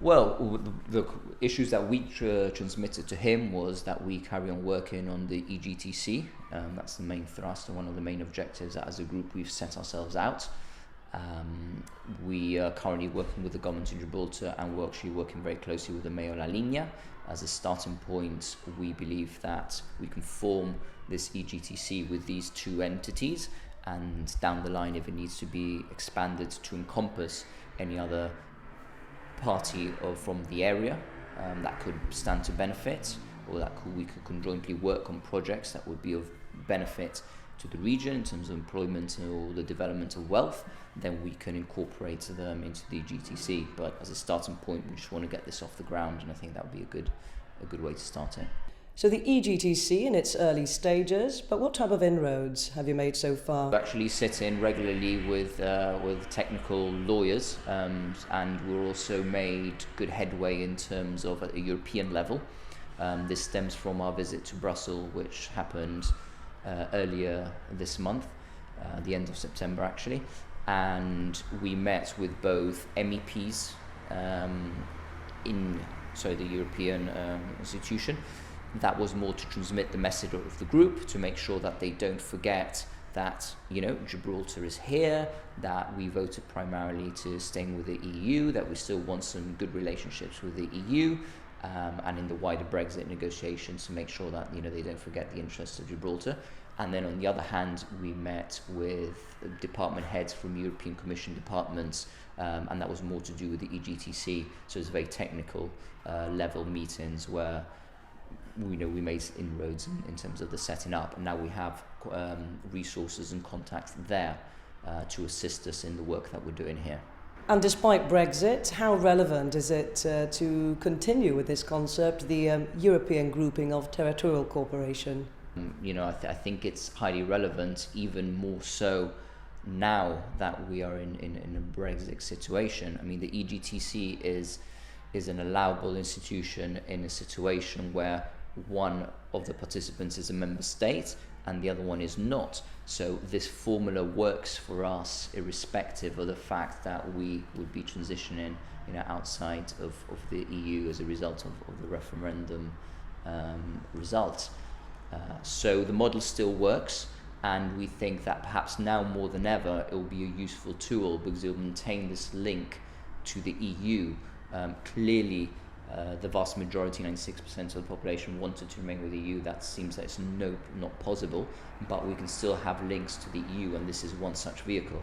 Well, the issues that we transmitted to him was that we carry on working on the EGTC. That's the main thrust and one of the main objectives that as a group we've set ourselves out. We are currently working with the government of Gibraltar, and we're actually working very closely with the Mayor La Linea. As a starting point, we believe that we can form this EGTC with these two entities, and down the line, if it needs to be expanded to encompass any other party from the area that could stand to benefit, or that we could conjointly work on projects that would be of benefit to the region in terms of employment or the development of wealth, then we can incorporate them into the GTC. But as a starting point, we just want to get this off the ground, and I think that would be a good way to start it. So the EGTC in its early stages, but what type of inroads have you made so far? We actually sit in regularly with technical lawyers, and we're also made good headway in terms of at a European level. This stems from our visit to Brussels, which happened earlier this month, the end of September actually, and we met with both MEPs in the European institution. That was more to transmit the message of the group, to make sure that they don't forget that, Gibraltar is here, that we voted primarily to staying with the EU, that we still want some good relationships with the EU, and in the wider Brexit negotiations, to make sure that, they don't forget the interests of Gibraltar. And then on the other hand, we met with department heads from European Commission departments, and that was more to do with the EGTC. So it's very technical level meetings where we made inroads in terms of the setting up, and now we have resources and contacts there to assist us in the work that we're doing here. And despite Brexit, how relevant is it to continue with this concept, the European grouping of territorial cooperation? I think it's highly relevant, even more so now that we are in a Brexit situation. I mean, the EGTC is an allowable institution in a situation where one of the participants is a member state and the other one is not. So this formula works for us irrespective of the fact that we would be transitioning outside of the EU as a result of the referendum result. So the model still works, and we think that perhaps now more than ever it will be a useful tool because it will maintain this link to the EU. Clearly, the vast majority, 96% of the population, wanted to remain with the EU. That seems that it's not possible, but we can still have links to the EU, and this is one such vehicle.